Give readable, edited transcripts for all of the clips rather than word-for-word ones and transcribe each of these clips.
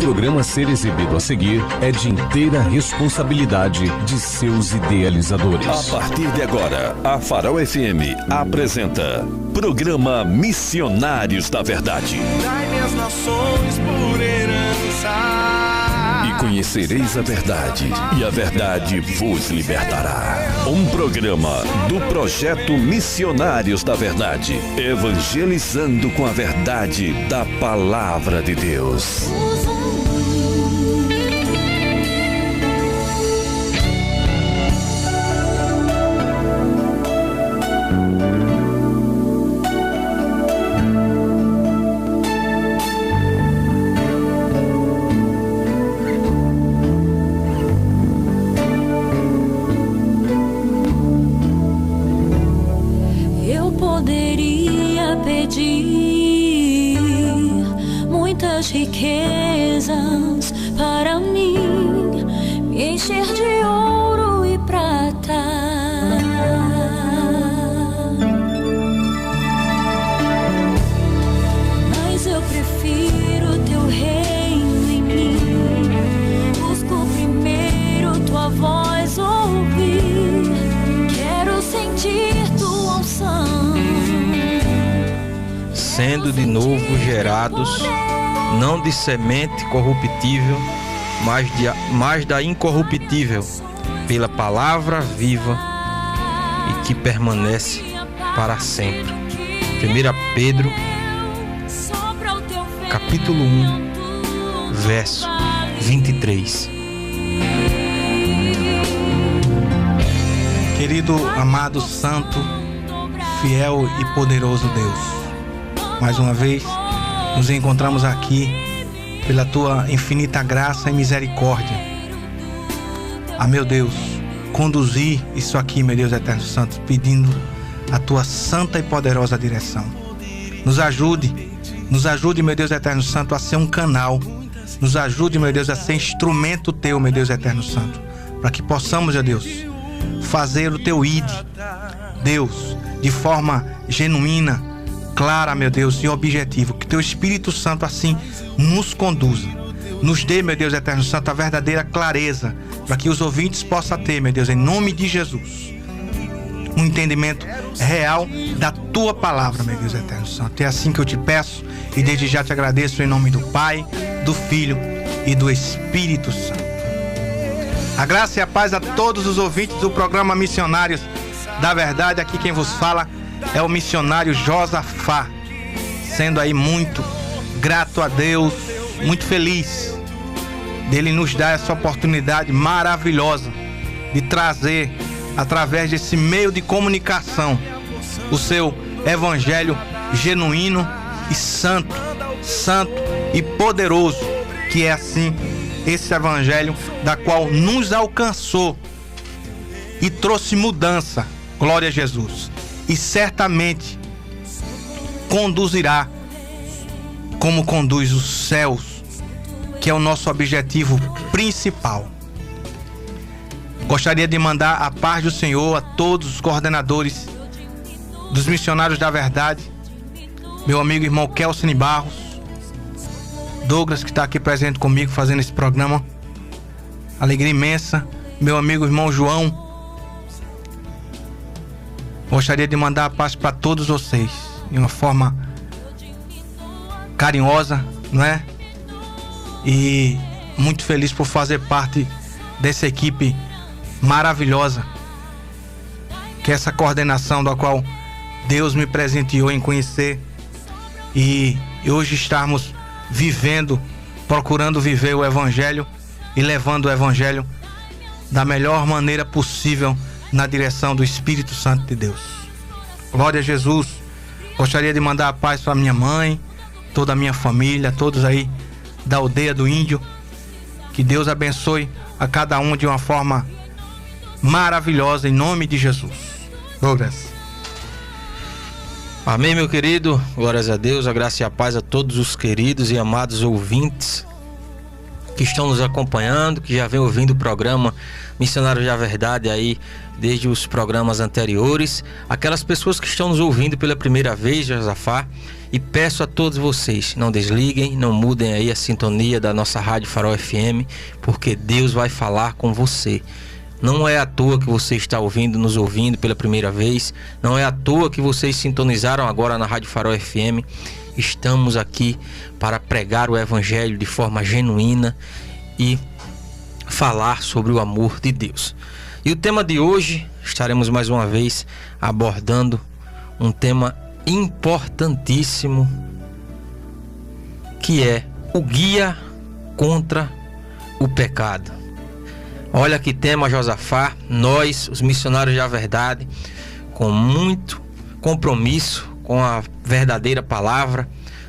programa a ser exibido a seguir é de inteira responsabilidade de seus idealizadores. A partir de agora, a Farol FM apresenta Programa Missionários da Verdade. Dai-me as nações por herança. E conhecereis a verdade, e a verdade vos libertará. Um programa do projeto Missionários da Verdade, evangelizando com a verdade da Palavra de Deus. Riquezas para mim, me encher de ouro e prata. Mas eu prefiro teu reino em mim. Busco primeiro tua voz ouvir. Quero sentir tua unção. Sendo de novo gerados, não de semente corruptível, mas da incorruptível, pela palavra viva e que permanece para sempre. 1 Pedro, capítulo 1, verso 23. Querido, amado, santo, fiel e poderoso Deus, mais uma vez nos encontramos aqui pela tua infinita graça e misericórdia. Meu Deus, conduzir isso aqui, meu Deus eterno santo, pedindo a tua santa e poderosa direção. Nos ajude, meu Deus eterno santo, a ser um canal. Nos ajude, meu Deus, a ser instrumento teu, meu Deus eterno santo, para que possamos, meu Deus, fazer o teu ID, Deus, de forma genuína, clara, meu Deus, e objetivo. Que teu Espírito Santo assim nos conduza. Nos dê, meu Deus eterno santo, a verdadeira clareza, para que os ouvintes possam ter, meu Deus, em nome de Jesus, um entendimento real da tua palavra, meu Deus eterno santo. É assim que eu te peço e desde já te agradeço em nome do Pai, do Filho e do Espírito Santo. A graça e a paz a todos os ouvintes do programa Missionários da Verdade. Aqui quem vos fala é o missionário Josafá, sendo aí muito grato a Deus, muito feliz dele nos dar essa oportunidade maravilhosa de trazer, através desse meio de comunicação, o seu evangelho genuíno e santo e poderoso, que é assim esse evangelho da qual nos alcançou e trouxe mudança, glória a Jesus. E certamente conduzirá como conduz os céus, que é o nosso objetivo principal. Gostaria de mandar a paz do Senhor a todos os coordenadores dos Missionários da Verdade, meu amigo irmão Kelsen Barros, Douglas, que está aqui presente comigo fazendo esse programa, alegria imensa, meu amigo irmão João. Gostaria de mandar a paz para todos vocês, de uma forma carinhosa, não é? E muito feliz por fazer parte dessa equipe maravilhosa, que é essa coordenação da qual Deus me presenteou em conhecer e hoje estarmos vivendo, procurando viver o Evangelho e levando o Evangelho da melhor maneira possível na direção do Espírito Santo de Deus. Glória a Jesus. Gostaria de mandar a paz para minha mãe, toda a minha família, todos aí da aldeia do Índio. Que Deus abençoe a cada um de uma forma maravilhosa, em nome de Jesus. Glórias. Amém, meu querido. Glórias a Deus, a graça e a paz a todos os queridos e amados ouvintes que estão nos acompanhando, que já vem ouvindo o programa Missionários da Verdade aí desde os programas anteriores, aquelas pessoas que estão nos ouvindo pela primeira vez, Josafá, e peço a todos vocês, não desliguem, não mudem aí a sintonia da nossa Rádio Farol FM, porque Deus vai falar com você. Não é à toa que você está nos ouvindo pela primeira vez, não é à toa que vocês sintonizaram agora na Rádio Farol FM. Estamos aqui para pregar o Evangelho de forma genuína e falar sobre o amor de Deus. E o tema de hoje, estaremos mais uma vez abordando um tema importantíssimo, que é o guia contra o pecado. Olha que tema, Josafá. Nós, os missionários da verdade, com muito compromisso com a verdadeira palavra,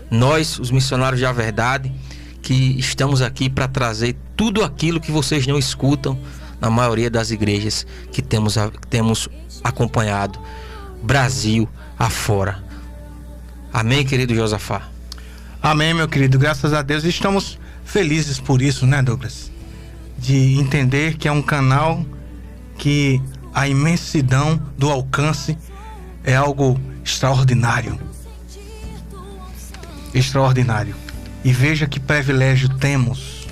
nós, os missionários da verdade, que estamos aqui para trazer tudo aquilo que vocês não escutam na maioria das igrejas que temos acompanhado Brasil afora. Amém, querido Josafá? Amém, meu querido. Graças a Deus. Estamos felizes por isso, né, Douglas? De entender que é um canal que a imensidão do alcance é algo extraordinário. Extraordinário. E veja que privilégio temos.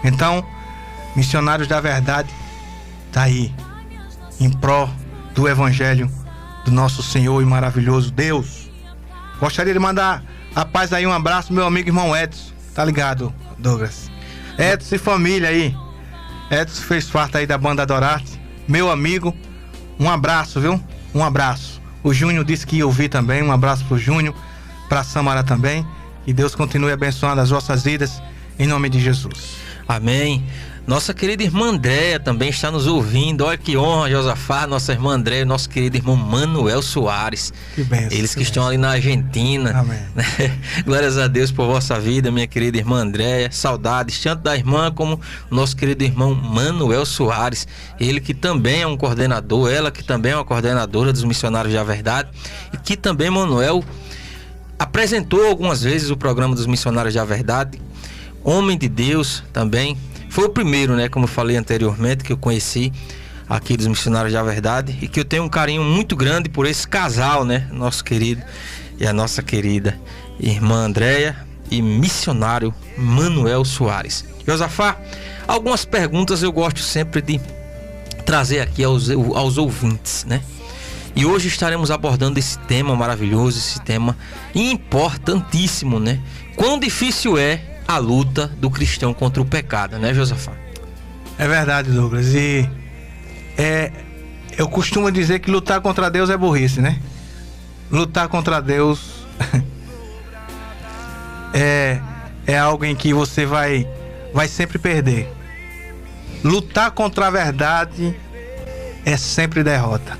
Então, Missionários da Verdade está aí, em pró do Evangelho do nosso Senhor e maravilhoso Deus. Gostaria de mandar a paz aí, um abraço, meu amigo irmão Edson. Tá ligado, Douglas? Edson e família aí. Edson fez parte aí da banda Adorarte. Meu amigo, um abraço, viu? Um abraço. O Júnior disse que ia ouvir também. Um abraço pro Júnior, pra Samara também. Que Deus continue abençoando as vossas vidas, em nome de Jesus. Amém. Nossa querida irmã Andréia também está nos ouvindo. Olha que honra, Josafá, nossa irmã Andréia, nosso querido irmão Manuel Soares. Que bênção. Eles que estão ali na Argentina. Amém. Glórias a Deus por vossa vida, minha querida irmã Andréia. Saudades, tanto da irmã como o nosso querido irmão Manuel Soares. Ele que também é um coordenador, ela que também é uma coordenadora dos Missionários da Verdade. E que também, Manuel, apresentou algumas vezes o programa dos Missionários da Verdade. Homem de Deus também. Foi o primeiro, né, como eu falei anteriormente, que eu conheci aqui dos Missionários da Verdade, e que eu tenho um carinho muito grande por esse casal, né, nosso querido e a nossa querida irmã Andréia e missionário Manuel Soares. Josafá, algumas perguntas eu gosto sempre de trazer aqui aos ouvintes, né? E hoje estaremos abordando esse tema maravilhoso, esse tema importantíssimo, né? Quão difícil é a luta do cristão contra o pecado, né, Josafá? É verdade, Douglas. E eu costumo dizer que lutar contra Deus é burrice, né? Lutar contra Deus é algo em que você vai sempre perder. Lutar contra a verdade é sempre derrota.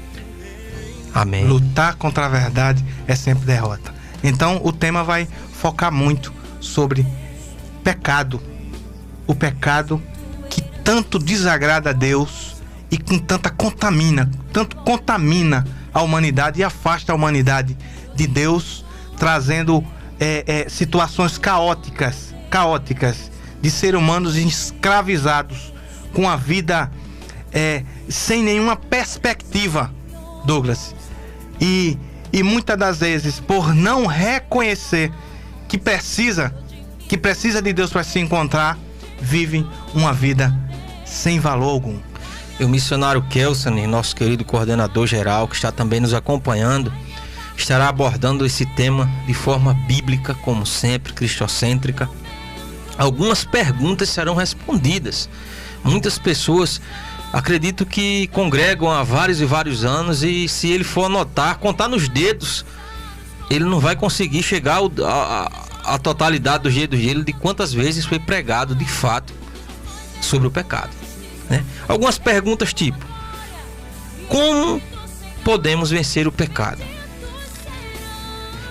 Amém. Lutar contra a verdade é sempre derrota. Então o tema vai focar muito sobre pecado. O pecado que tanto desagrada a Deus e que tanto contamina a humanidade e afasta a humanidade de Deus, trazendo situações caóticas de seres humanos escravizados com a vida sem nenhuma perspectiva, Douglas. E muitas das vezes, por não reconhecer que precisa de Deus para se encontrar, vivem uma vida sem valor algum. E o missionário Kelson, nosso querido coordenador geral, que está também nos acompanhando, estará abordando esse tema de forma bíblica, como sempre, cristocêntrica. Algumas perguntas serão respondidas. Muitas pessoas, acredito que congregam há vários e vários anos, e se ele for contar nos dedos, ele não vai conseguir chegar a totalidade dos dedos dele de quantas vezes foi pregado de fato sobre o pecado, né? Algumas perguntas tipo: como podemos vencer o pecado?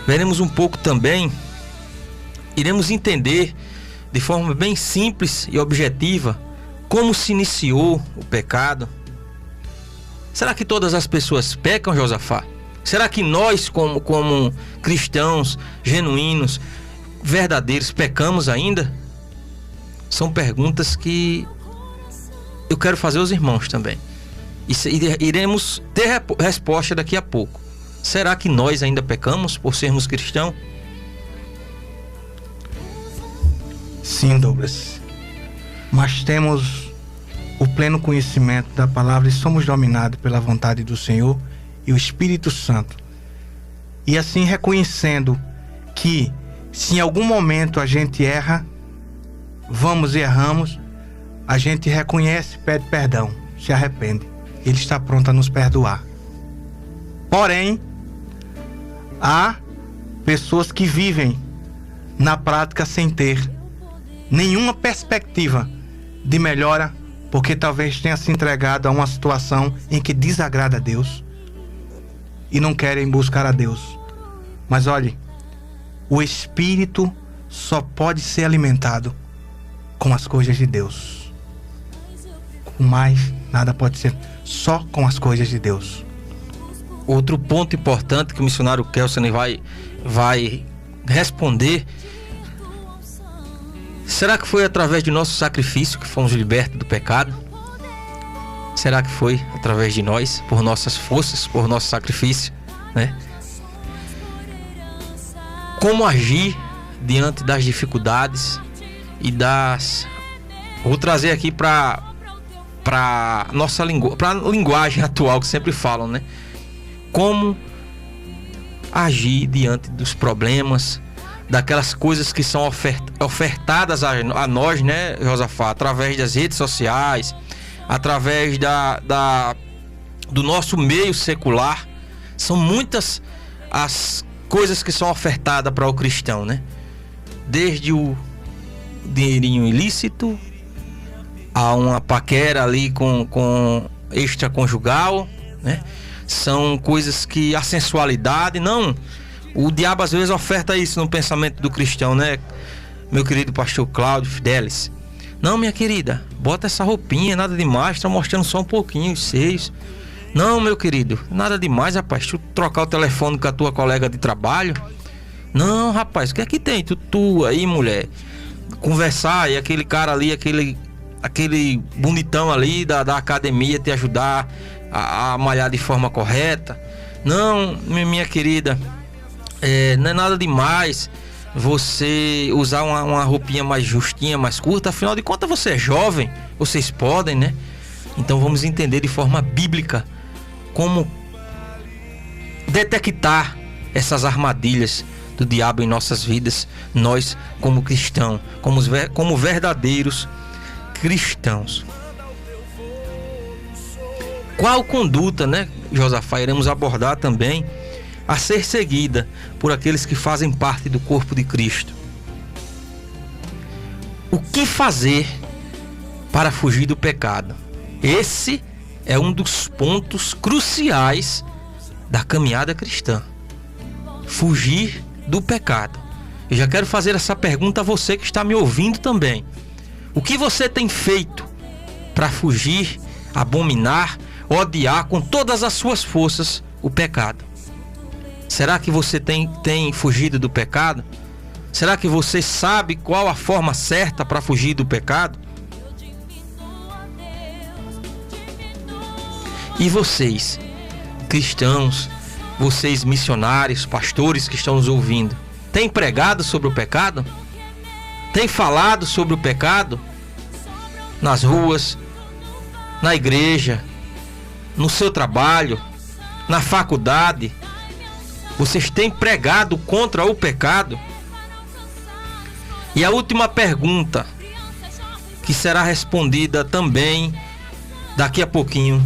Veremos um pouco também, iremos entender de forma bem simples e objetiva como se iniciou o pecado. Será que todas as pessoas pecam, Josafá? Será que nós, como cristãos genuínos, verdadeiros, pecamos ainda? São perguntas que eu quero fazer aos irmãos também. E iremos ter resposta daqui a pouco. Será que nós ainda pecamos por sermos cristãos? Sim, Douglas. Mas temos o pleno conhecimento da palavra e somos dominados pela vontade do Senhor e o Espírito Santo. E assim reconhecendo que se em algum momento a gente erra, vamos e erramos, a gente reconhece, pede perdão, se arrepende. Ele está pronto a nos perdoar. Porém, há pessoas que vivem na prática sem ter nenhuma perspectiva de melhora, porque talvez tenha se entregado a uma situação em que desagrada a Deus e não querem buscar a Deus. Mas olhe, o espírito só pode ser alimentado com as coisas de Deus. Com mais nada pode ser, só com as coisas de Deus. Outro ponto importante que o missionário Kelsen vai responder: será que foi através de nosso sacrifício que fomos libertos do pecado? Será que foi através de nós, por nossas forças, por nosso sacrifício, né? Como agir diante das dificuldades e das... Vou trazer aqui para nossa linguagem atual que sempre falam, né? Como agir diante dos problemas, daquelas coisas que são ofertadas a nós, né, Josafá, através das redes sociais, através do nosso meio secular. São muitas as coisas que são ofertadas para o cristão, né? Desde o dinheirinho ilícito a uma paquera ali com extraconjugal, né? São coisas que a sensualidade, não... O diabo às vezes oferta isso no pensamento do cristão, né, meu querido pastor Cláudio Fidelis? Não, minha querida, bota essa roupinha, nada demais, tá mostrando só um pouquinho os seios. Não, meu querido, nada demais, rapaz, tu trocar o telefone com a tua colega de trabalho. Não, rapaz, o que é que tem? Tu aí, mulher, conversar e aquele cara ali, aquele bonitão ali da academia te ajudar a malhar de forma correta. Não, minha querida, não é nada demais você usar uma roupinha mais justinha, mais curta. Afinal de contas, você é jovem, vocês podem, né? Então vamos entender de forma bíblica como detectar essas armadilhas do diabo em nossas vidas, nós como cristãos, como verdadeiros cristãos. Qual conduta, né, Josafá, iremos abordar também a ser seguida por aqueles que fazem parte do corpo de Cristo? O que fazer para fugir do pecado? Esse é um dos pontos cruciais da caminhada cristã. Fugir do pecado. Eu já quero fazer essa pergunta a você que está me ouvindo também. O que você tem feito para fugir, abominar, odiar com todas as suas forças o pecado? Será que você tem fugido do pecado? Será que você sabe qual a forma certa para fugir do pecado? E vocês, cristãos, vocês missionários, pastores que estão nos ouvindo, têm pregado sobre o pecado? Têm falado sobre o pecado? Nas ruas, na igreja, no seu trabalho, na faculdade? Vocês têm pregado contra o pecado? E a última pergunta, que será respondida também daqui a pouquinho,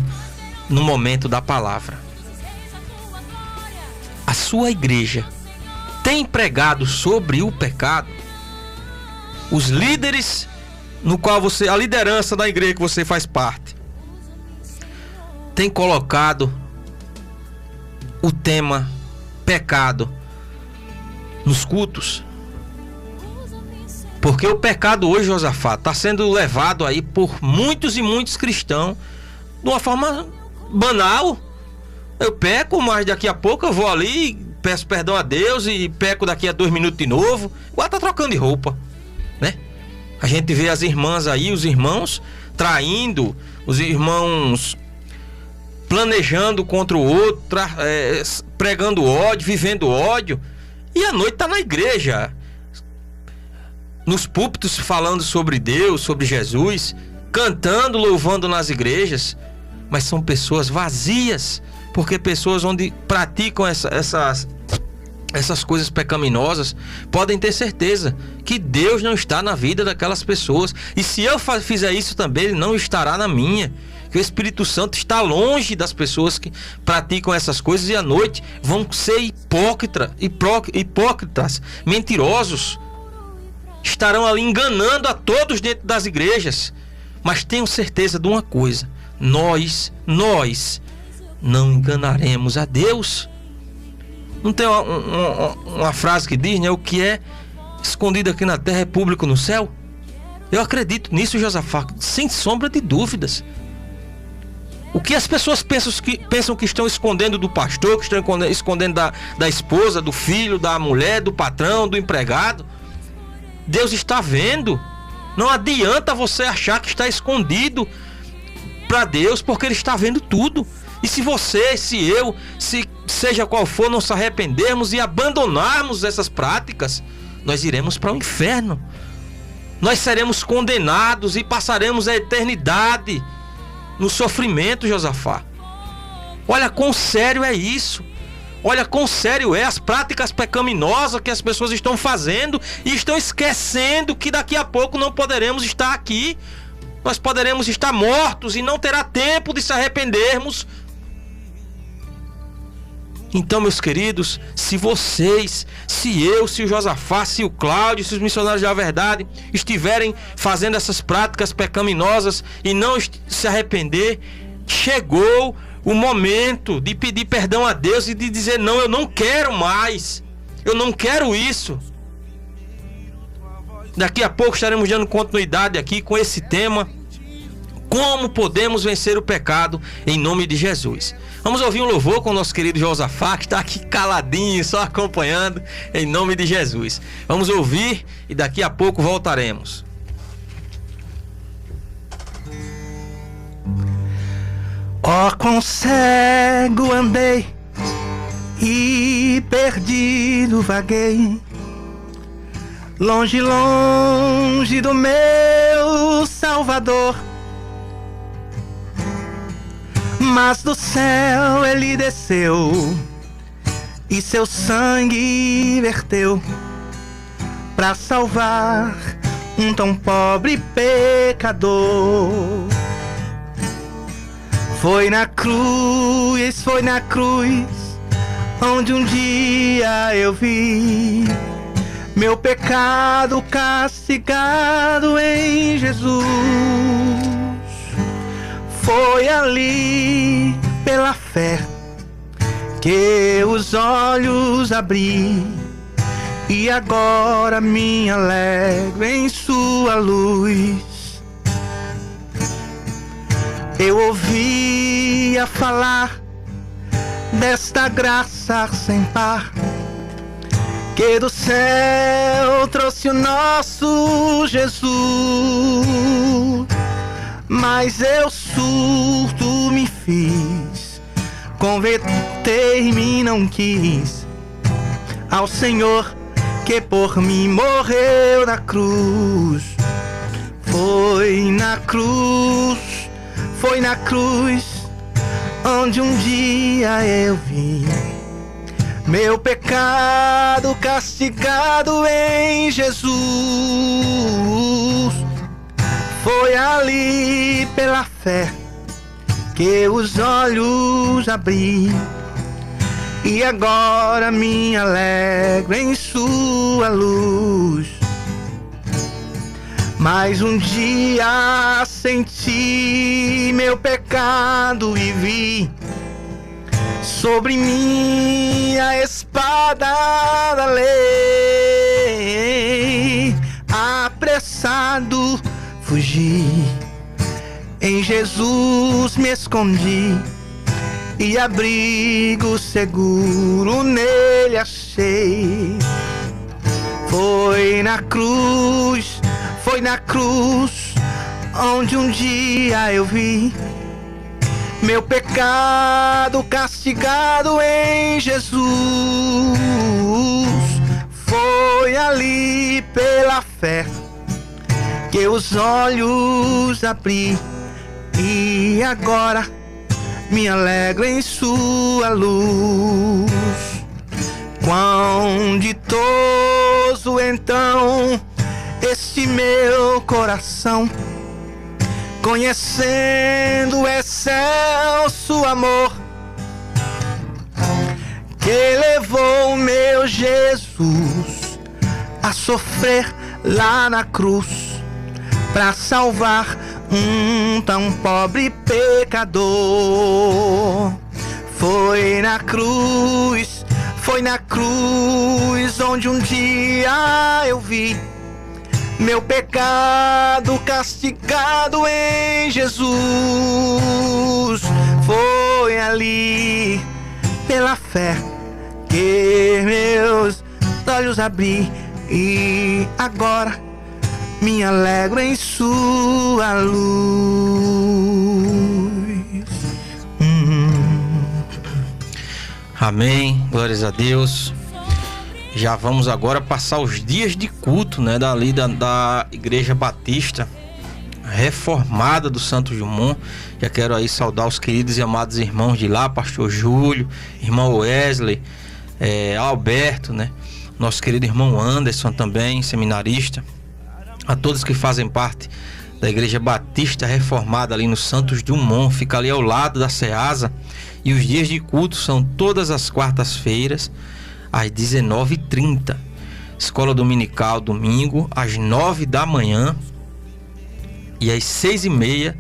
no momento da palavra. A sua igreja tem pregado sobre o pecado? Os líderes no qual a liderança da igreja que você faz parte, tem colocado o tema pecado nos cultos? Porque o pecado hoje, Josafá, está sendo levado aí por muitos e muitos cristãos de uma forma banal. Eu peco, mas daqui a pouco eu vou ali, peço perdão a Deus e peco daqui a 2 minutos de novo. Igual tá trocando de roupa, né? A gente vê as irmãs aí, os irmãos traindo, os irmãos planejando contra o outro, pregando ódio, vivendo ódio. E à noite tá na igreja, nos púlpitos falando sobre Deus, sobre Jesus, cantando, louvando nas igrejas. Mas são pessoas vazias, porque pessoas onde praticam essas coisas pecaminosas podem ter certeza que Deus não está na vida daquelas pessoas. E se eu fizer isso também, Ele não estará na minha. Que o Espírito Santo está longe das pessoas que praticam essas coisas e à noite vão ser hipócritas, mentirosos. Estarão ali enganando a todos dentro das igrejas. Mas tenho certeza de uma coisa: nós não enganaremos a Deus. Não tem uma frase que diz, né? O que é escondido aqui na terra é público no céu? Eu acredito nisso, Josafá, sem sombra de dúvidas. O que as pessoas pensam que estão escondendo do pastor, que estão escondendo da esposa, do filho, da mulher, do patrão, do empregado, Deus está vendo. Não adianta você achar que está escondido para Deus, porque Ele está vendo tudo. E se você, se eu, se seja qual for, não se arrependermos e abandonarmos essas práticas, nós iremos para o inferno. Nós seremos condenados e passaremos a eternidade no sofrimento, Josafá. Olha quão sério é isso. Olha quão sério é as práticas pecaminosas que as pessoas estão fazendo e estão esquecendo que daqui a pouco não poderemos estar aqui. Nós poderemos estar mortos e não terá tempo de se arrependermos. Então, meus queridos, se vocês, se eu, se o Josafá, se o Cláudio, se os missionários da verdade estiverem fazendo essas práticas pecaminosas e não se arrepender, chegou o momento de pedir perdão a Deus e de dizer: não, eu não quero mais, eu não quero isso. Daqui a pouco estaremos dando continuidade aqui com esse tema: como podemos vencer o pecado em nome de Jesus. Vamos ouvir um louvor com o nosso querido Josafá, que está aqui caladinho, só acompanhando, em nome de Jesus. Vamos ouvir e daqui a pouco voltaremos. Ó, quão cego andei e perdido vaguei, longe, longe do meu Salvador. Mas do céu Ele desceu e seu sangue verteu pra salvar um tão pobre pecador. Foi na cruz, onde um dia eu vi meu pecado castigado em Jesus. Foi ali, pela fé, que os olhos abri, e agora me alegro em sua luz. Eu ouvia falar desta graça sem par, que do céu trouxe o nosso Jesus. Mas eu surdo me fiz, convertei-me, não quis ao Senhor que por mim morreu na cruz. Foi na cruz, onde um dia eu vi meu pecado castigado em Jesus. Foi ali, pela fé, que os olhos abri, e agora me alegro em sua luz. Mas um dia senti meu pecado e vi sobre mim a espada da lei. Apressado fugi, em Jesus me escondi, e abrigo seguro nele achei. Foi Foi na cruz onde um dia eu vi meu pecado castigado em Jesus. Foi ali pela fé que os olhos abri e agora me alegro em sua luz. Quão ditoso então este meu coração, conhecendo o excelso amor que levou meu Jesus a sofrer lá na cruz para salvar um tão pobre pecador. Foi na cruz onde um dia eu vi meu pecado castigado em Jesus. Foi ali pela fé que meus olhos abri e agora me alegro em sua luz. Amém, glórias a Deus. Já vamos agora passar os dias de culto, né, da Igreja Batista Reformada do Santos Dumont. Já quero aí saudar os queridos e amados irmãos de lá, pastor Júlio, irmão Wesley, Alberto, né, nosso querido irmão Anderson também, seminarista, a todos que fazem parte da Igreja Batista Reformada ali no Santos Dumont, fica ali ao lado da Ceasa. E os dias de culto são todas as quartas-feiras às 19h30. Escola dominical domingo às 9 da manhã. E às 6h30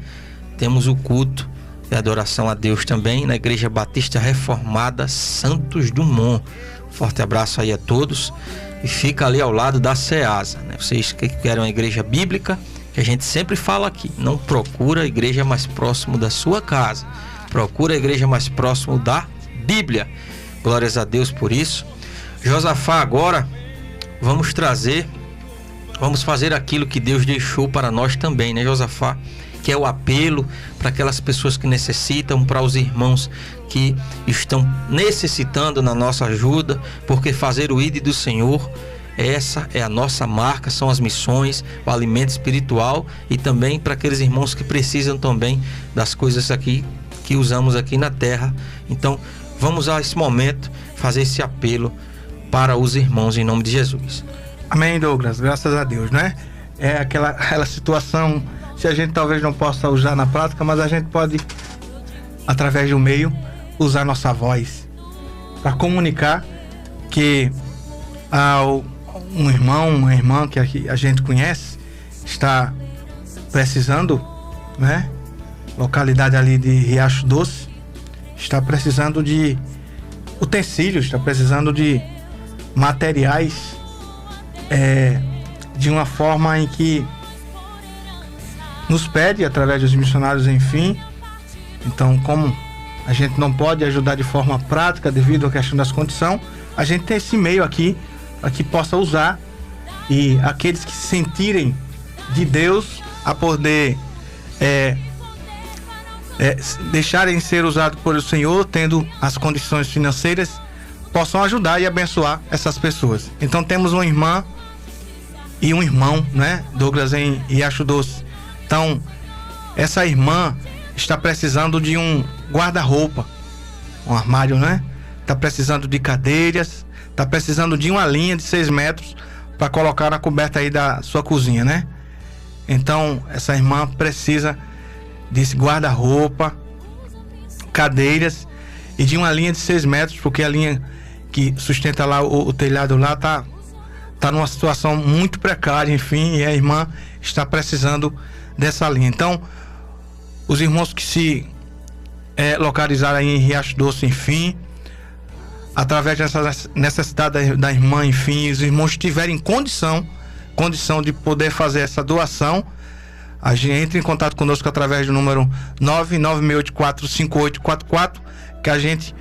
temos o culto e adoração a Deus também na Igreja Batista Reformada Santos Dumont. Forte abraço aí a todos. E fica ali ao lado da Ceasa, né? Vocês que querem uma igreja bíblica, que a gente sempre fala aqui, não procura a igreja mais próximo da sua casa, procura a igreja mais próximo da Bíblia. Glórias a Deus por isso. Josafá, agora vamos fazer aquilo que Deus deixou para nós também, né, Josafá? Que é o apelo para aquelas pessoas que necessitam, para os irmãos que estão necessitando na nossa ajuda, porque fazer o ID do Senhor, essa é a nossa marca, são as missões, o alimento espiritual, e também para aqueles irmãos que precisam também das coisas aqui que usamos aqui na terra. Então vamos a esse momento fazer esse apelo para os irmãos em nome de Jesus. Amém, Douglas, graças a Deus, né? É aquela situação, se a gente talvez não possa usar na prática, mas a gente pode, através do meio, usar nossa voz para comunicar que um irmão, uma irmã que a gente conhece está precisando, né? Localidade ali de Riacho Doce, está precisando de utensílios, está precisando de materiais, de uma forma em que nos pede através dos missionários, enfim. Então, como a gente não pode ajudar de forma prática devido à questão das condições, a gente tem esse meio aqui para que possa usar, e aqueles que se sentirem de Deus a poder deixarem ser usados por o Senhor, tendo as condições financeiras, possam ajudar e abençoar essas pessoas. Então temos uma irmã e um irmão, né, Douglas, em Riacho Doce. Então essa irmã está precisando de um guarda-roupa, um armário, né? Está precisando de cadeiras, está precisando de uma linha de 6 metros para colocar na coberta aí da sua cozinha, né? Então essa irmã precisa desse guarda-roupa, cadeiras e de uma linha de 6 metros, porque a linha que sustenta lá o telhado lá tá numa situação muito precária, enfim, e a irmã está precisando dessa linha. Então, os irmãos que se localizaram aí em Riacho Doce, enfim, através dessa necessidade da irmã, enfim, os irmãos tiverem condição de poder fazer essa doação, a gente entra em contato conosco através do número 996845844, que a gente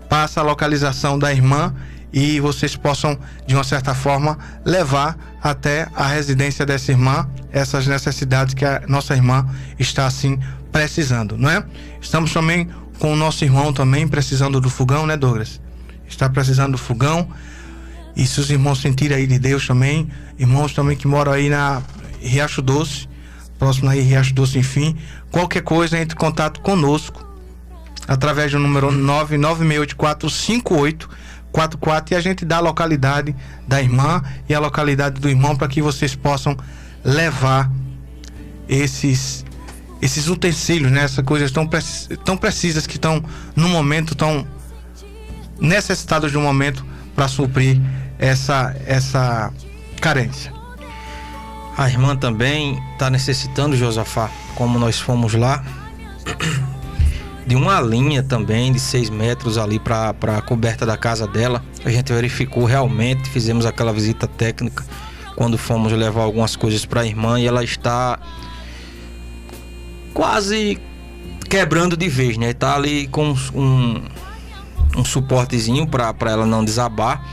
passa a localização da irmã e vocês possam, de uma certa forma, levar até a residência dessa irmã, essas necessidades que a nossa irmã está assim precisando, não é? Estamos também com o nosso irmão também precisando do fogão, né, Douglas? Está precisando do fogão. E se os irmãos sentirem aí de Deus também, irmãos também que moram aí na Riacho Doce, próximo aí Riacho Doce, enfim, qualquer coisa, entre em contato conosco através do número 996845844 e a gente dá a localidade da irmã e a localidade do irmão para que vocês possam levar esses utensílios, né? Essas coisas tão precisas que estão no momento, tão necessitados de um momento para suprir essa carência. A irmã também está necessitando, Josafá, como nós fomos lá, de uma linha também de 6 metros ali para a coberta da casa dela. A gente verificou realmente, fizemos aquela visita técnica quando fomos levar algumas coisas para a irmã e ela está quase quebrando de vez, né? Tá ali com um suportezinho para ela não desabar.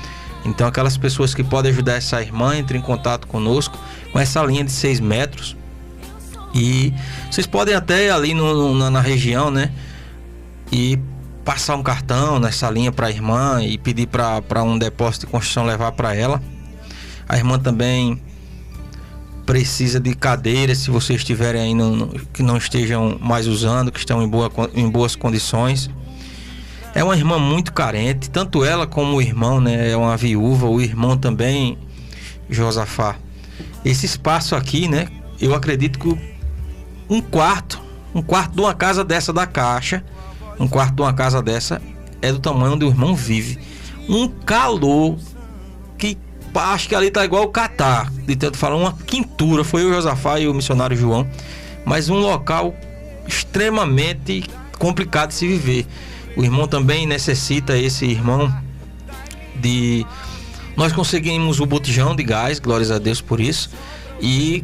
Então aquelas pessoas que podem ajudar essa irmã, entrem em contato conosco com essa linha de 6 metros. E vocês podem até ir ali na região, né? E passar um cartão nessa linha para a irmã e pedir para um depósito de construção levar para ela. A irmã também precisa de cadeiras, se vocês estiverem aí que não estejam mais usando, que estão em boas condições. É uma irmã muito carente, tanto ela como o irmão, né? É uma viúva, o irmão também, Josafá. Esse espaço aqui, né? Eu acredito que um quarto de uma casa dessa da Caixa, um quarto de uma casa dessa é do tamanho onde o irmão vive. Um calor que acho que ali tá igual o Catar, de tanto falar, uma quintura. Foi o Josafá e o missionário João, mas um local extremamente complicado de se viver. O irmão também necessita, esse irmão, de... Nós conseguimos o botijão de gás, glórias a Deus por isso, e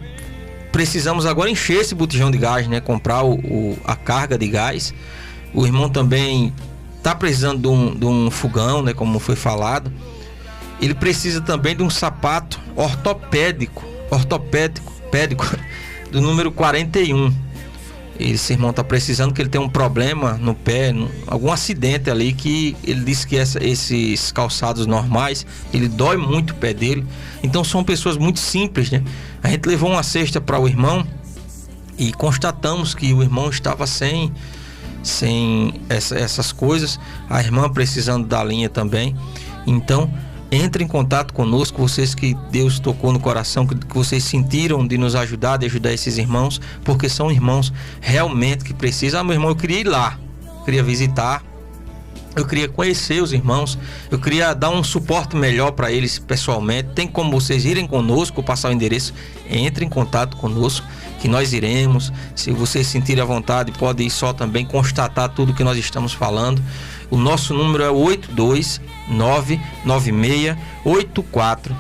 precisamos agora encher esse botijão de gás, né? Comprar a carga de gás. O irmão também está precisando de um fogão, né? Como foi falado. Ele precisa também de um sapato ortopédico do número 41. Esse irmão está precisando, que ele tem um problema no pé, algum acidente ali, que ele disse que esses calçados normais, ele dói muito o pé dele. Então são pessoas muito simples, né? A gente levou uma cesta para o irmão e constatamos que o irmão estava sem essas coisas. A irmã precisando da linha também. Então entre em contato conosco, vocês que Deus tocou no coração, que vocês sentiram de nos ajudar, de ajudar esses irmãos, porque são irmãos realmente que precisam. Ah, meu irmão, eu queria ir lá, eu queria visitar, eu queria conhecer os irmãos, eu queria dar um suporte melhor para eles pessoalmente. Tem como vocês irem conosco, passar o endereço, entre em contato conosco, que nós iremos. Se vocês sentirem à vontade, pode ir só também constatar tudo que nós estamos falando. O nosso número é 82996845844.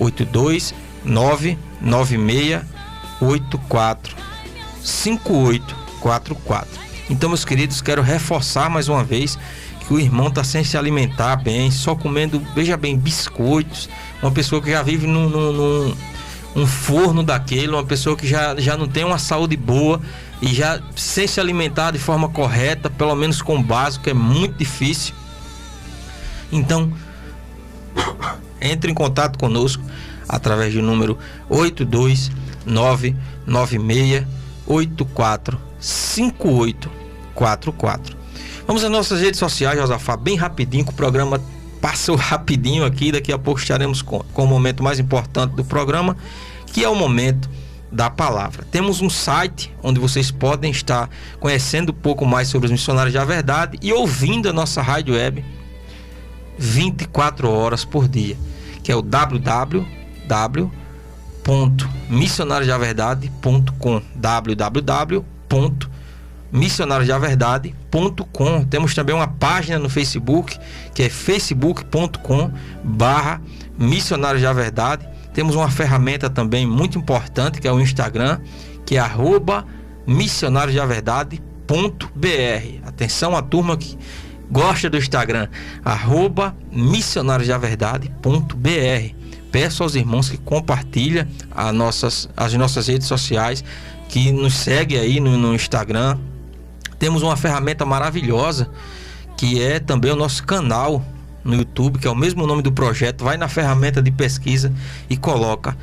82996845844. Então, meus queridos, quero reforçar mais uma vez que o irmão está sem se alimentar bem, só comendo, veja bem, biscoitos. Uma pessoa que já vive num forno daquele, uma pessoa que já não tem uma saúde boa e já sem se alimentar de forma correta, pelo menos com o básico, é muito difícil. Então, entre em contato conosco através do número 82996845844. Vamos às nossas redes sociais, Josafá, bem rapidinho, que o programa passou rapidinho aqui. Daqui a pouco estaremos com o momento mais importante do programa, que é o momento da palavra. Temos um site onde vocês podem estar conhecendo um pouco mais sobre os Missionários da Verdade e ouvindo a nossa rádio web 24 horas por dia, que é o www.missionariosdaverdade.com, www.missionariosdaverdade.com. Temos também uma página no Facebook, que é facebook.com/Missionários da Verdade. Temos uma ferramenta também muito importante, que é o Instagram, que é @missionariosdaverdade.br. Atenção à turma Gosta do Instagram, @missionariosdaverdade.br. Peço aos irmãos que compartilhem as nossas redes sociais, que nos segue aí no Instagram. Temos uma ferramenta maravilhosa, que é também o nosso canal no YouTube, que é o mesmo nome do projeto. Vai na ferramenta de pesquisa e coloca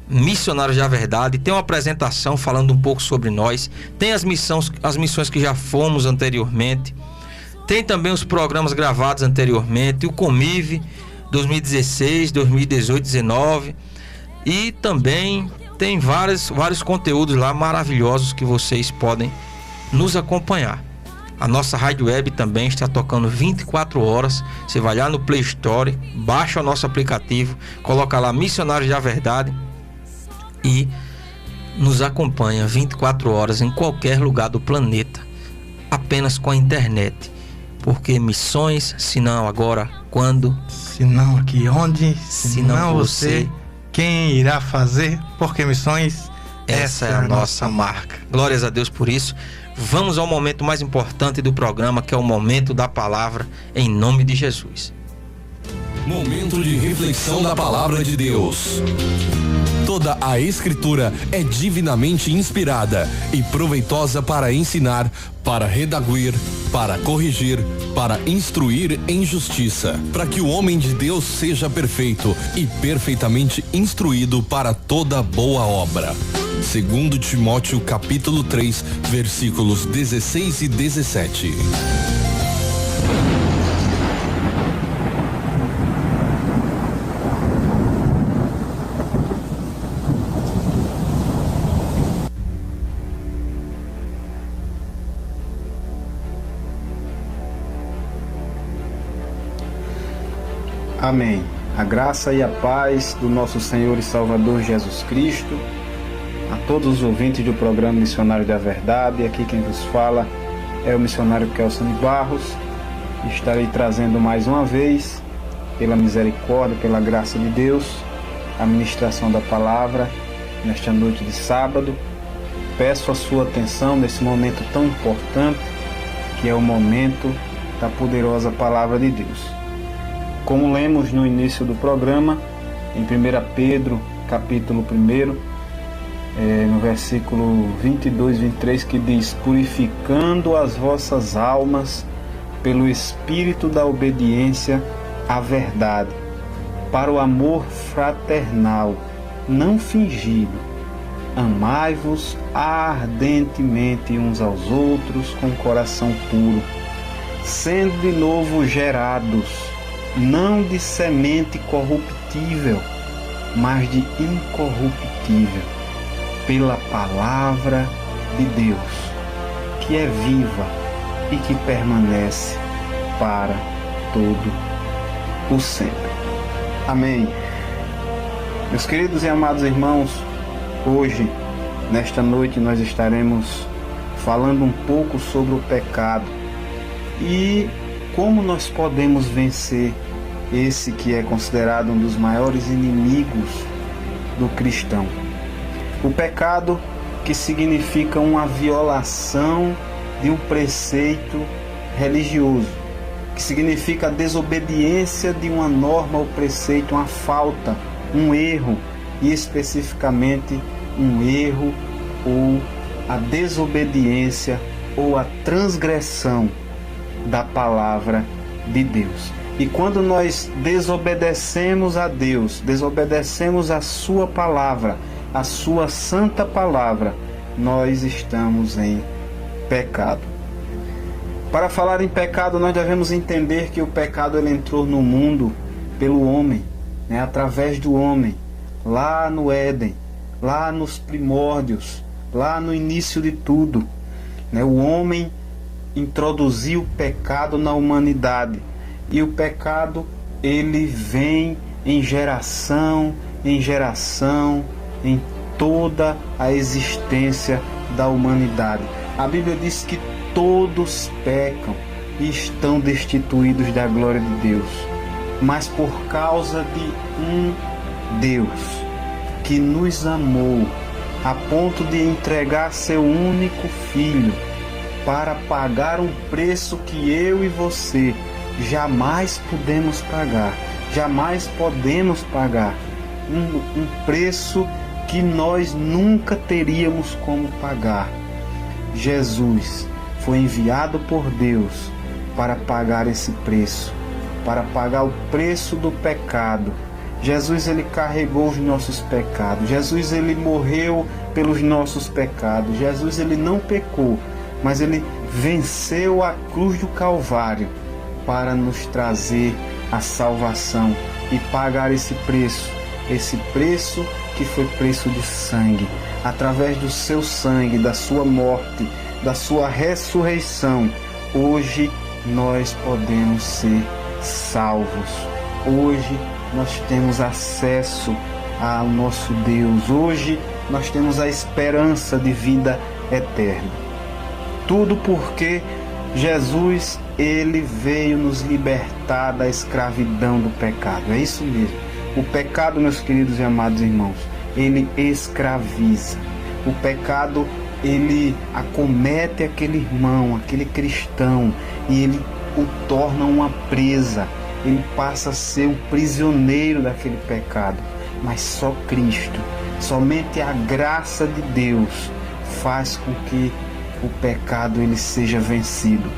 Missionários da Verdade. Tem uma apresentação falando um pouco sobre nós. Tem as missões que já fomos anteriormente. Tem também os programas gravados anteriormente, o Comive 2016, 2018, 2019. E também tem vários conteúdos lá maravilhosos que vocês podem nos acompanhar. A nossa rádio web também está tocando 24 horas. Você vai lá no Play Store, baixa o nosso aplicativo, coloca lá Missionários da Verdade e nos acompanha 24 horas em qualquer lugar do planeta, apenas com a internet. Porque missões, se não agora, quando? Se não aqui, onde? Se não você, quem irá fazer? Porque missões, essa é a nossa marca. Glórias a Deus por isso. Vamos ao momento mais importante do programa, que é o momento da palavra, em nome de Jesus. Momento de reflexão da palavra de Deus. Toda a Escritura é divinamente inspirada e proveitosa para ensinar, para redarguir, para corrigir, para instruir em justiça, para que o homem de Deus seja perfeito e perfeitamente instruído para toda boa obra. 2 Timóteo capítulo 3, versículos 16 e 17. Amém. A graça e a paz do nosso Senhor e Salvador Jesus Cristo, a todos os ouvintes do programa Missionário da Verdade. Aqui quem vos fala é o missionário Kelson Barros. Estarei trazendo mais uma vez, pela misericórdia, pela graça de Deus, a ministração da palavra nesta noite de sábado. Peço a sua atenção nesse momento tão importante, que é o momento da poderosa palavra de Deus. Como lemos no início do programa, em 1 Pedro, capítulo 1, no versículo 22 e 23, que diz: purificando as vossas almas pelo espírito da obediência à verdade, para o amor fraternal, não fingido. Amai-vos ardentemente uns aos outros com coração puro, sendo de novo gerados, não de semente corruptível, mas de incorruptível, pela palavra de Deus, que é viva e que permanece para todo o sempre. Amém. Meus queridos e amados irmãos, hoje, nesta noite, nós estaremos falando um pouco sobre o pecado e como nós podemos vencer esse que é considerado um dos maiores inimigos do cristão. O pecado, que significa uma violação de um preceito religioso, que significa a desobediência de uma norma ou preceito, uma falta, um erro, e especificamente um erro ou a desobediência ou a transgressão da palavra de Deus. E quando nós desobedecemos a Deus, desobedecemos a sua palavra, a sua santa palavra, nós estamos em pecado. Para falar em pecado, nós devemos entender que o pecado ele entrou no mundo pelo homem, através do homem, lá no Éden, lá nos primórdios, lá no início de tudo. O homem introduziu o pecado na humanidade. E o pecado, ele vem em geração, em toda a existência da humanidade. A Bíblia diz que todos pecam e estão destituídos da glória de Deus. Mas por causa de um Deus que nos amou a ponto de entregar seu único filho, para pagar um preço que eu e você jamais podemos pagar. Jamais podemos pagar. Um preço que nós nunca teríamos como pagar. Jesus foi enviado por Deus para pagar esse preço, para pagar o preço do pecado. Jesus, ele carregou os nossos pecados. Jesus, ele morreu pelos nossos pecados. Jesus, ele não pecou, mas ele venceu a cruz do Calvário para nos trazer a salvação e pagar esse preço que foi preço de sangue. Através do seu sangue, da sua morte, da sua ressurreição, hoje nós podemos ser salvos. Hoje nós temos acesso ao nosso Deus. Hoje nós temos a esperança de vida eterna. Tudo porque Jesus, ele veio nos libertar da escravidão do pecado. É isso mesmo. O pecado, meus queridos e amados irmãos, ele escraviza. O pecado, ele acomete aquele irmão, aquele cristão, e ele o torna uma presa. Ele passa a ser um prisioneiro daquele pecado. Mas só Cristo, somente a graça de Deus faz com que o pecado ele seja vencido.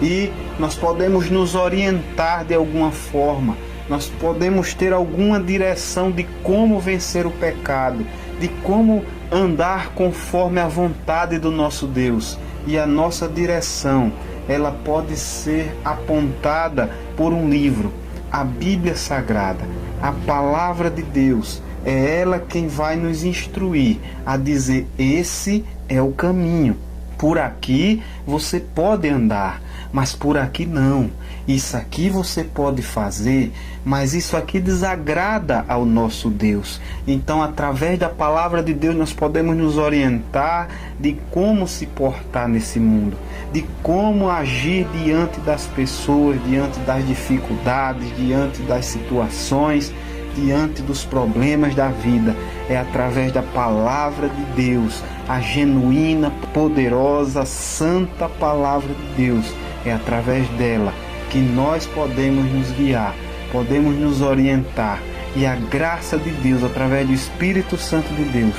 E nós podemos nos orientar de alguma forma, nós podemos ter alguma direção de como vencer o pecado, de como andar conforme a vontade do nosso Deus. E a nossa direção, ela pode ser apontada por um livro, a Bíblia Sagrada, a Palavra de Deus. É ela quem vai nos instruir a dizer: esse é o caminho. Por aqui você pode andar, mas por aqui não. Isso aqui você pode fazer, mas isso aqui desagrada ao nosso Deus. Então, através da palavra de Deus, nós podemos nos orientar de como se portar nesse mundo, de como agir diante das pessoas, diante das dificuldades, diante das situações, diante dos problemas da vida. É através da palavra de Deus, a genuína, poderosa, santa palavra de Deus. É através dela que nós podemos nos guiar, podemos nos orientar. E a graça de Deus, através do Espírito Santo de Deus,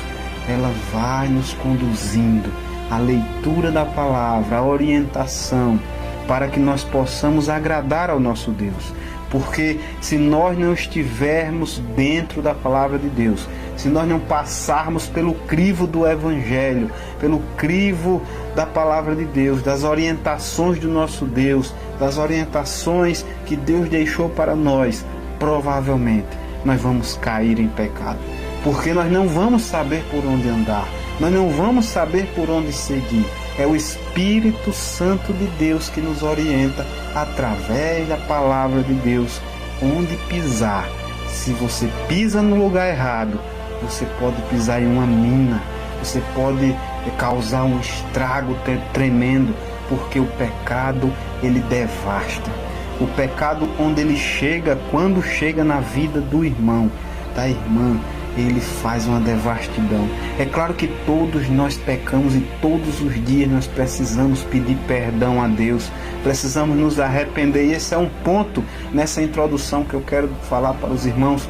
ela vai nos conduzindo à leitura da palavra, à orientação, para que nós possamos agradar ao nosso Deus. Porque se nós não estivermos dentro da palavra de Deus, se nós não passarmos pelo crivo do Evangelho, pelo crivo da palavra de Deus, das orientações do nosso Deus, das orientações que Deus deixou para nós, provavelmente nós vamos cair em pecado. Porque nós não vamos saber por onde andar, nós não vamos saber por onde seguir. É o Espírito Santo de Deus que nos orienta através da palavra de Deus, onde pisar. Se você pisa no lugar errado, você pode pisar em uma mina, você pode causar um estrago tremendo, porque o pecado, ele devasta. O pecado, onde ele chega, quando chega na vida do irmão, da irmã, ele faz uma devastidão. É claro que todos nós pecamos e todos os dias nós precisamos pedir perdão a Deus, precisamos nos arrepender. E esse é um ponto nessa introdução que eu quero falar para os irmãos,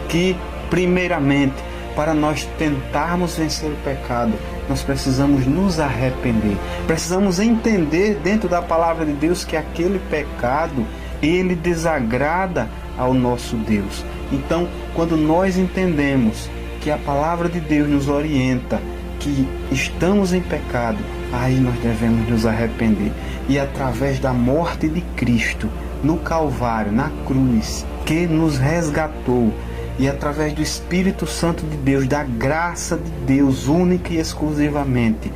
que primeiramente, para nós tentarmos vencer o pecado, nós precisamos nos arrepender. Precisamos entender dentro da palavra de Deus que aquele pecado, ele desagrada ao nosso Deus. Então, quando nós entendemos que a palavra de Deus nos orienta, que estamos em pecado, aí nós devemos nos arrepender. E através da morte de Cristo no Calvário, na cruz, que nos resgatou, e através do Espírito Santo de Deus, da graça de Deus, única e exclusivamente,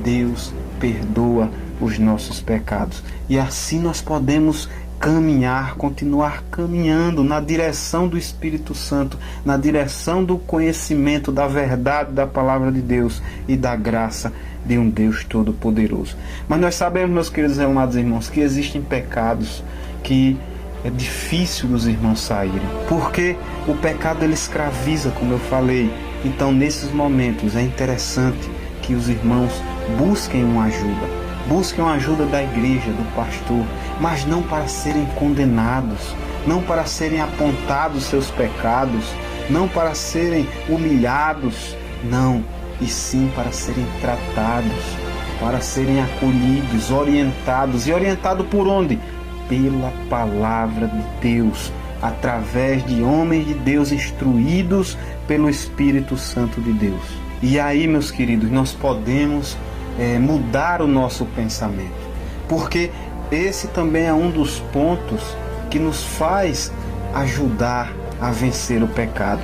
Deus perdoa os nossos pecados. E assim nós podemos caminhar, continuar caminhando na direção do Espírito Santo, na direção do conhecimento da verdade da palavra de Deus e da graça de um Deus Todo-Poderoso. Mas nós sabemos, meus queridos e amados irmãos, que existem pecados que é difícil dos irmãos saírem, porque o pecado ele escraviza, como eu falei. Então, nesses momentos é interessante que os irmãos busquem uma ajuda, busquem a ajuda da igreja, do pastor, mas não para serem condenados, não para serem apontados seus pecados, não para serem humilhados, não, e sim para serem tratados, para serem acolhidos, orientados. E orientado por onde? Pela palavra de Deus, através de homens de Deus instruídos pelo Espírito Santo de Deus. E aí, meus queridos, nós podemos mudar o nosso pensamento, porque esse também é um dos pontos que nos faz ajudar a vencer o pecado.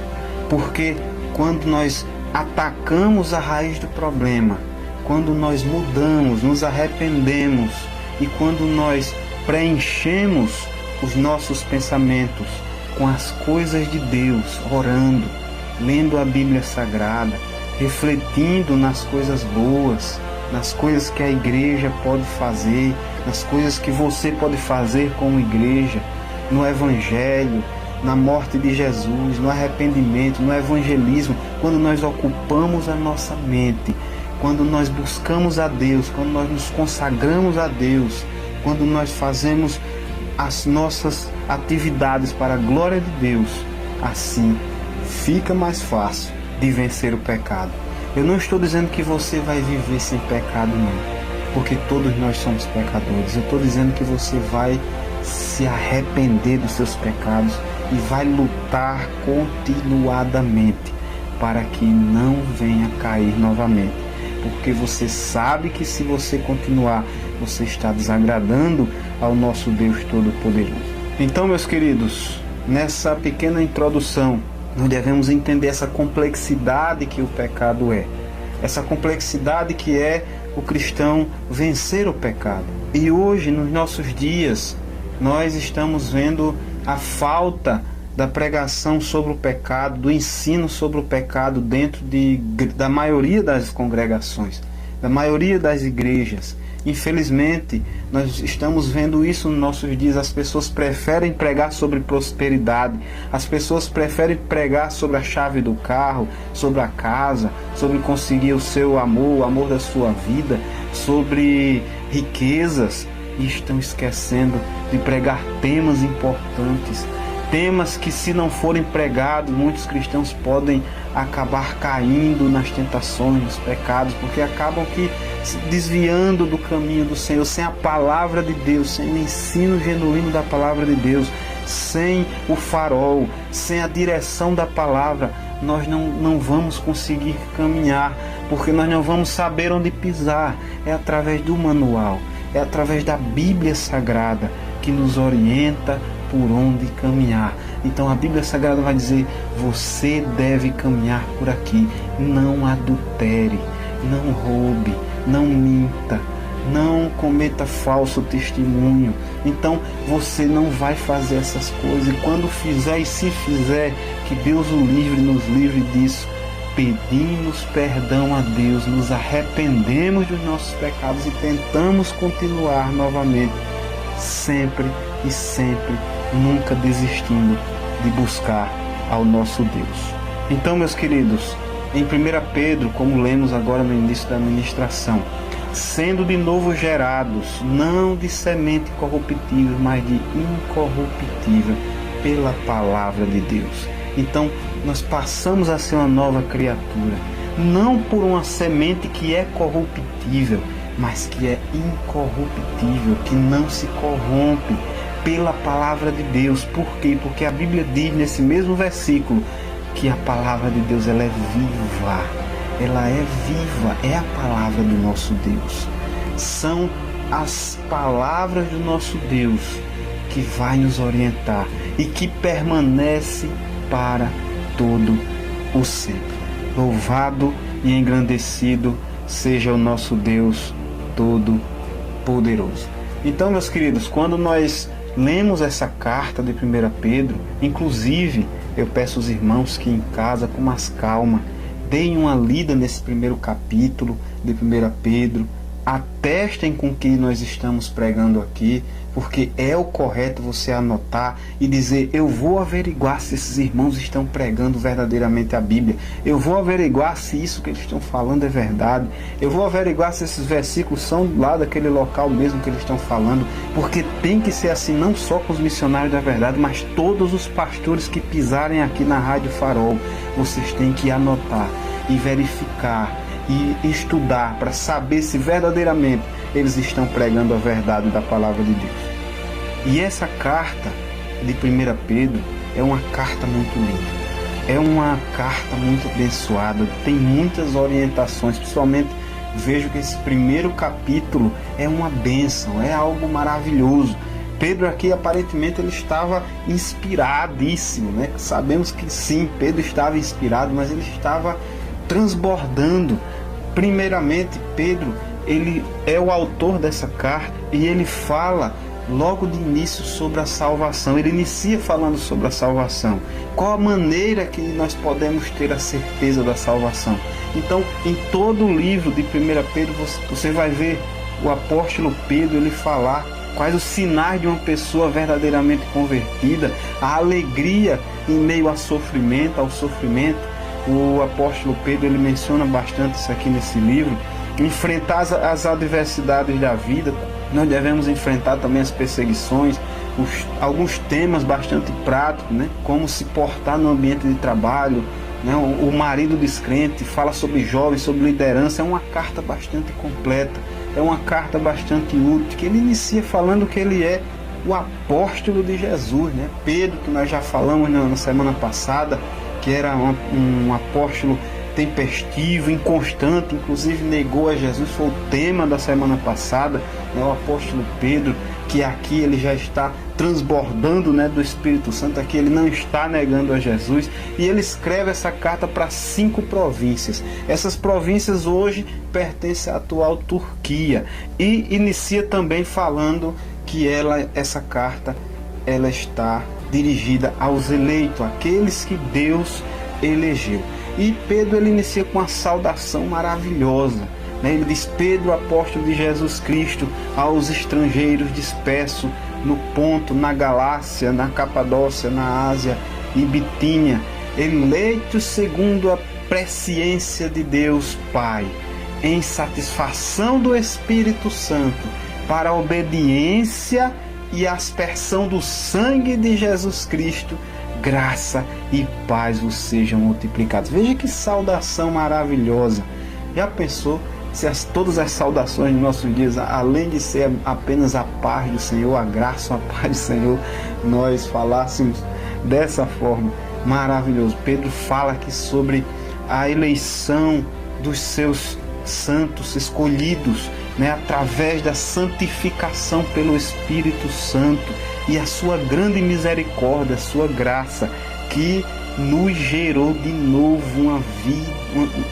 Porque quando nós atacamos a raiz do problema, quando nós mudamos, nos arrependemos e quando nós preenchemos os nossos pensamentos com as coisas de Deus, orando, lendo a Bíblia Sagrada, refletindo nas coisas boas, nas coisas que a igreja pode fazer, nas coisas que você pode fazer como igreja, no Evangelho, na morte de Jesus, no arrependimento, no evangelismo, quando nós ocupamos a nossa mente, quando nós buscamos a Deus, quando nós nos consagramos a Deus, quando nós fazemos as nossas atividades para a glória de Deus, assim fica mais fácil de vencer o pecado. Eu não estou dizendo que você vai viver sem pecado, não, porque todos nós somos pecadores. Eu estou dizendo que você vai se arrepender dos seus pecados e vai lutar continuadamente para que não venha cair novamente, porque você sabe que se você continuar, você está desagradando ao nosso Deus Todo-Poderoso. Então, meus queridos, nessa pequena introdução, nós devemos entender essa complexidade que o pecado é, essa complexidade que é o cristão vencer o pecado. E hoje, nos nossos dias, nós estamos vendo a falta da pregação sobre o pecado, do ensino sobre o pecado dentro da maioria das congregações, da maioria das igrejas. Infelizmente, nós estamos vendo isso nos nossos dias. As pessoas preferem pregar sobre prosperidade, as pessoas preferem pregar sobre a chave do carro, sobre a casa, sobre conseguir o seu amor, o amor da sua vida, sobre riquezas, e estão esquecendo de pregar temas importantes, temas que, se não forem pregados, muitos cristãos podem acabar caindo nas tentações, nos pecados, porque acabam que se desviando do caminho do Senhor, sem a palavra de Deus, sem o ensino genuíno da palavra de Deus, sem o farol, sem a direção da palavra. Nós não vamos conseguir caminhar, porque nós não vamos saber onde pisar. É através do manual, é através da Bíblia Sagrada que nos orienta por onde caminhar. Então a Bíblia Sagrada vai dizer: você deve caminhar por aqui, não adultere, não roube, não minta, não cometa falso testemunho. Então você não vai fazer essas coisas, e quando fizer, e se fizer, que Deus o livre, nos livre disso. Pedimos perdão a Deus, nos arrependemos dos nossos pecados e tentamos continuar novamente, sempre e sempre, nunca desistindo de buscar ao nosso Deus. Então, meus queridos, em 1 Pedro, como lemos agora no início da ministração, sendo de novo gerados, não de semente corruptível, mas de incorruptível, pela palavra de Deus. Então, nós passamos a ser uma nova criatura, não por uma semente que é corruptível, mas que é incorruptível, que não se corrompe, pela palavra de Deus. Por quê? Porque a Bíblia diz nesse mesmo versículo que a palavra de Deus, ela é viva. Ela é viva, é a palavra do nosso Deus. São as palavras do nosso Deus que vai nos orientar e que permanece para todo o sempre. Louvado e engrandecido seja o nosso Deus Todo-Poderoso. Então, meus queridos, quando nós lemos essa carta de 1 Pedro, inclusive, eu peço aos irmãos que em casa, com mais calma, deem uma lida nesse primeiro capítulo de 1 Pedro, atestem com o que nós estamos pregando aqui, porque é o correto você anotar e dizer: eu vou averiguar se esses irmãos estão pregando verdadeiramente a Bíblia, eu vou averiguar se isso que eles estão falando é verdade, eu vou averiguar se esses versículos são lá daquele local mesmo que eles estão falando, porque tem que ser assim, não só com os missionários da verdade, mas todos os pastores que pisarem aqui na Rádio Farol. Vocês têm que anotar e verificar e estudar para saber se verdadeiramente eles estão pregando a verdade da palavra de Deus. E essa carta de 1 Pedro é uma carta muito linda, é uma carta muito abençoada, tem muitas orientações, principalmente vejo que esse primeiro capítulo é uma bênção, é algo maravilhoso. Pedro aqui aparentemente ele estava inspiradíssimo, né? Sabemos que sim, Pedro estava inspirado, mas ele estava transbordando. Primeiramente, Pedro, ele é o autor dessa carta e ele fala logo de início sobre a salvação. Ele inicia falando sobre a salvação. Qual a maneira que nós podemos ter a certeza da salvação? Então, em todo o livro de 1 Pedro, você vai ver o apóstolo Pedro ele falar quais os sinais de uma pessoa verdadeiramente convertida, a alegria em meio ao sofrimento. O apóstolo Pedro ele menciona bastante isso aqui nesse livro. Enfrentar as adversidades da vida, nós devemos enfrentar também as perseguições, alguns temas bastante práticos, né? Como se portar no ambiente de trabalho, né? O marido descrente fala sobre jovens, sobre liderança. É uma carta bastante completa, é uma carta bastante útil, que ele inicia falando que ele é o apóstolo de Jesus, né? Pedro, que nós já falamos na semana passada, que era um apóstolo tempestivo, inconstante, inclusive negou a Jesus, foi o tema da semana passada, né? O apóstolo Pedro, que aqui ele já está transbordando, né, do Espírito Santo, aqui ele não está negando a Jesus, e ele escreve essa carta para 5 províncias. Essas províncias hoje pertencem à atual Turquia, e inicia também falando que essa carta ela está dirigida aos eleitos, aqueles que Deus elegeu. E Pedro ele inicia com uma saudação maravilhosa, né? Ele diz: Pedro, apóstolo de Jesus Cristo, aos estrangeiros dispersos no Ponto, na Galácia, na Capadócia, na Ásia e Bitínia, eleitos segundo a presciência de Deus Pai, em satisfação do Espírito Santo, para a obediência e aspersão do sangue de Jesus Cristo, graça e paz vos sejam multiplicados. Veja que saudação maravilhosa. Já pensou se todas as saudações de nossos dias, além de ser apenas a paz do Senhor, a graça, a paz do Senhor, nós falássemos dessa forma? Maravilhoso. Pedro fala aqui sobre a eleição dos seus santos escolhidos, né, através da santificação pelo Espírito Santo, e a sua grande misericórdia, a sua graça, que nos gerou de novo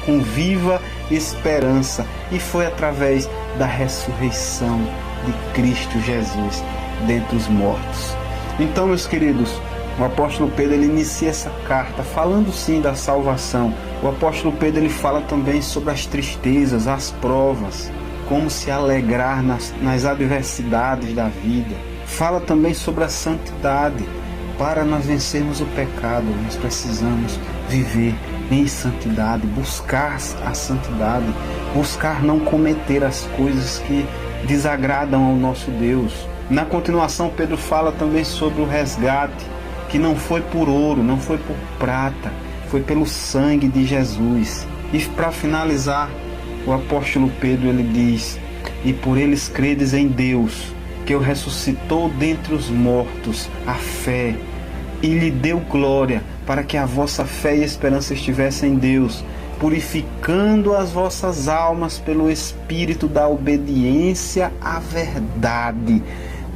com viva esperança, e foi através da ressurreição de Cristo Jesus dentre os mortos. Então, meus queridos, o apóstolo Pedro ele inicia essa carta falando sim da salvação. O apóstolo Pedro ele fala também sobre as tristezas, as provas, como se alegrar nas adversidades da vida. Fala também sobre a santidade. Para nós vencermos o pecado, nós precisamos viver em santidade, buscar a santidade, buscar não cometer as coisas que desagradam ao nosso Deus. Na continuação, Pedro fala também sobre o resgate, que não foi por ouro, não foi por prata, foi pelo sangue de Jesus. E para finalizar, o apóstolo Pedro ele diz: e por eles credes em Deus, que o ressuscitou dentre os mortos, a fé, e lhe deu glória, para que a vossa fé e esperança estivessem em Deus, purificando as vossas almas pelo Espírito da obediência à verdade.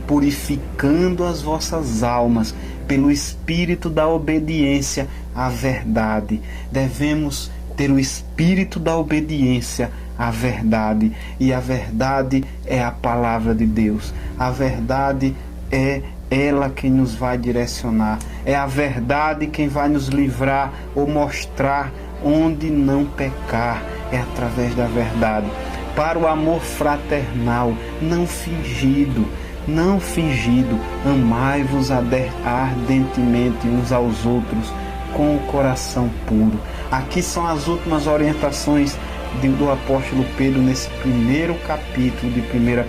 Purificando as vossas almas pelo Espírito da obediência à verdade. Devemos ter o Espírito da obediência à verdade, e a verdade é a palavra de Deus. A verdade é ela quem nos vai direcionar, é a verdade quem vai nos livrar ou mostrar onde não pecar, é através da verdade. Para o amor fraternal, não fingido, não fingido. Amai-vos ardentemente uns aos outros com o coração puro. Aqui são as últimas orientações do apóstolo Pedro nesse primeiro capítulo de 1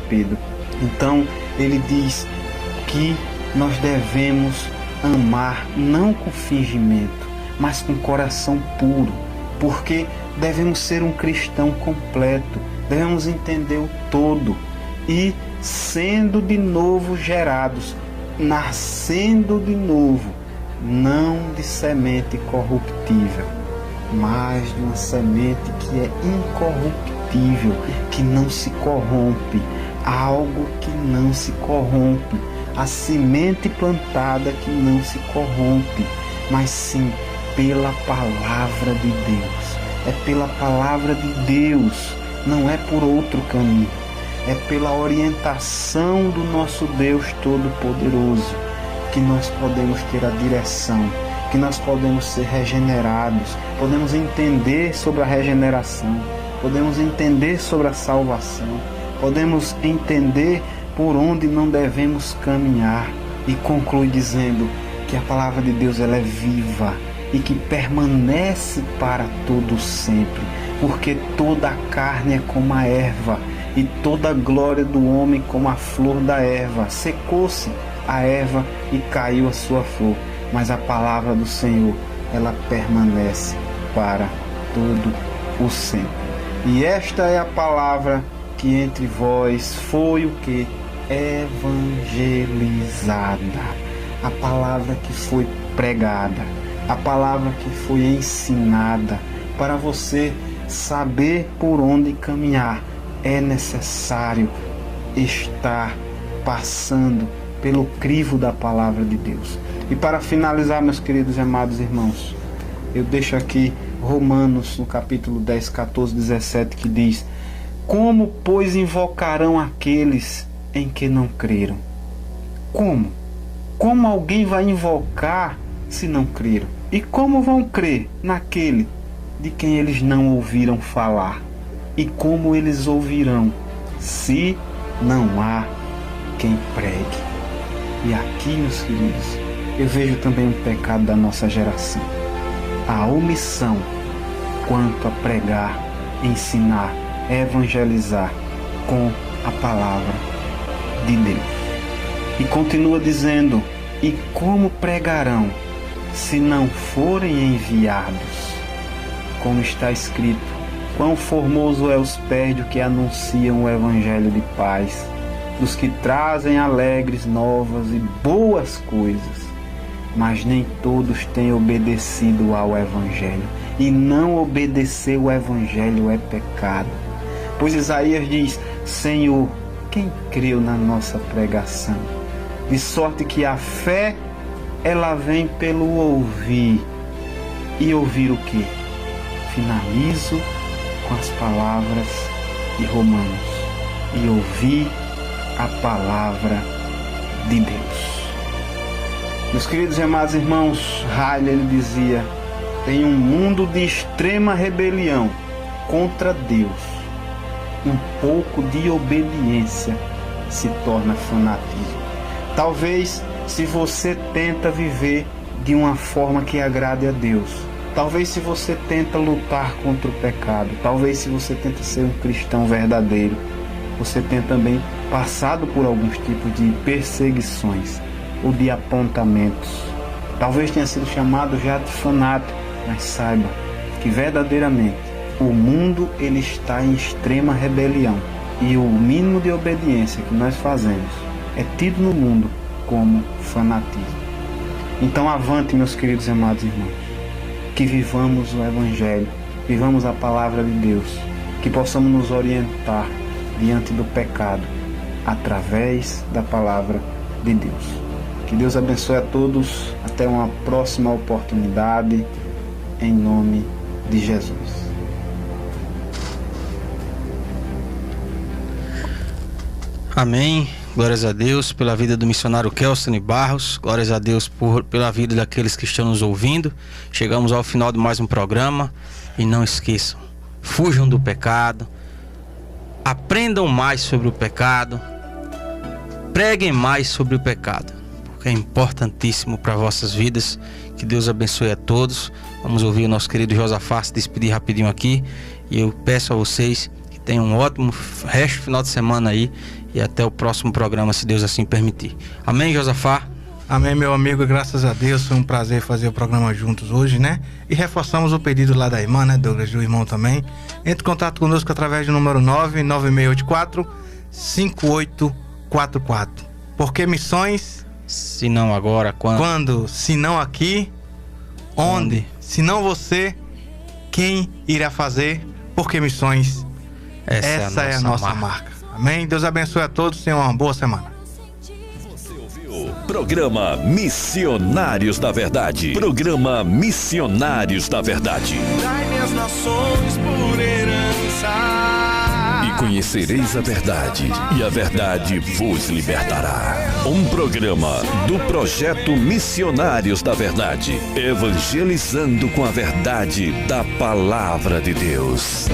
Pedro. Então ele diz que nós devemos amar não com fingimento, mas com coração puro, porque devemos ser um cristão completo, devemos entender o todo e sendo de novo gerados, nascendo de novo, não de semente corruptível, mas de uma semente que é incorruptível, que não se corrompe, algo que não se corrompe, a semente plantada que não se corrompe, mas sim pela palavra de Deus. É pela palavra de Deus, não é por outro caminho. É pela orientação do nosso Deus Todo-Poderoso que nós podemos ter a direção, que nós podemos ser regenerados, podemos entender sobre a regeneração, podemos entender sobre a salvação, podemos entender por onde não devemos caminhar. E conclui dizendo que a palavra de Deus ela é viva e que permanece para todo sempre, porque toda a carne é como a erva e toda a glória do homem como a flor da erva. Secou-se a erva e caiu a sua flor, mas a palavra do Senhor ela permanece para todo o sempre. E esta é a palavra que entre vós foi o que? Evangelizada. A palavra que foi pregada, a palavra que foi ensinada. Para você saber por onde caminhar, é necessário estar passando pelo crivo da palavra de Deus. E para finalizar, meus queridos e amados irmãos, eu deixo aqui Romanos, no capítulo 10, 14, 17, que diz: como, pois, invocarão aqueles em que não creram? Como? Como alguém vai invocar se não creram? E como vão crer naquele de quem eles não ouviram falar? E como eles ouvirão se não há quem pregue? E aqui, meus queridos, eu vejo também um pecado da nossa geração: a omissão quanto a pregar, ensinar, evangelizar com a palavra de Deus. E continua dizendo: e como pregarão se não forem enviados? Como está escrito: quão formoso é os pés do que anunciam o evangelho de paz, dos que trazem alegres novas e boas coisas. Mas nem todos têm obedecido ao evangelho, e não obedecer o evangelho é pecado. Pois Isaías diz: Senhor, quem creu na nossa pregação? De sorte que a fé, ela vem pelo ouvir. E ouvir o quê? Finalizo com as palavras de Romanos: e ouvir a palavra de Deus. Meus queridos e amados irmãos, Riley ele dizia: em um mundo de extrema rebelião contra Deus, um pouco de obediência se torna fanatismo. Talvez, se você tenta viver de uma forma que agrade a Deus, talvez se você tenta lutar contra o pecado, talvez se você tenta ser um cristão verdadeiro, você tenha também passado por alguns tipos de perseguições ou de apontamentos. Talvez tenha sido chamado já de fanático, mas saiba que verdadeiramente o mundo ele está em extrema rebelião, e o mínimo de obediência que nós fazemos é tido no mundo como fanatismo. Então avante, meus queridos e amados irmãos, que vivamos o Evangelho, vivamos a palavra de Deus, que possamos nos orientar diante do pecado através da palavra de Deus. Que Deus abençoe a todos. Até uma próxima oportunidade, em nome de Jesus. Amém. Glórias a Deus pela vida do missionário Kelson Barros. Glórias a Deus pela vida daqueles que estão nos ouvindo. Chegamos ao final de mais um programa. E não esqueçam, fujam do pecado, aprendam mais sobre o pecado, preguem mais sobre o pecado, porque é importantíssimo para vossas vidas. Que Deus abençoe a todos. Vamos ouvir o nosso querido Josafá se despedir rapidinho aqui, e eu peço a vocês que tenham um ótimo resto de final de semana aí, e até o próximo programa, se Deus assim permitir. Amém, Josafá? Amém, meu amigo, graças a Deus, foi um prazer fazer o programa juntos hoje, né? E reforçamos o pedido lá da irmã, né, Douglas, do irmão também. Entre em contato conosco através do número 99684-5844. Porque missões? Se não agora, quando? Quando? Se não aqui, onde? Se não você, quem irá fazer? Porque missões, essa é a nossa marca. Amém? Deus abençoe a todos, tenham uma boa semana. Programa Missionários da Verdade. Programa Missionários da Verdade. Dai-me as nações por herança. E conhecereis a verdade, e a verdade vos libertará. Um programa do projeto Missionários da Verdade, evangelizando com a verdade da Palavra de Deus.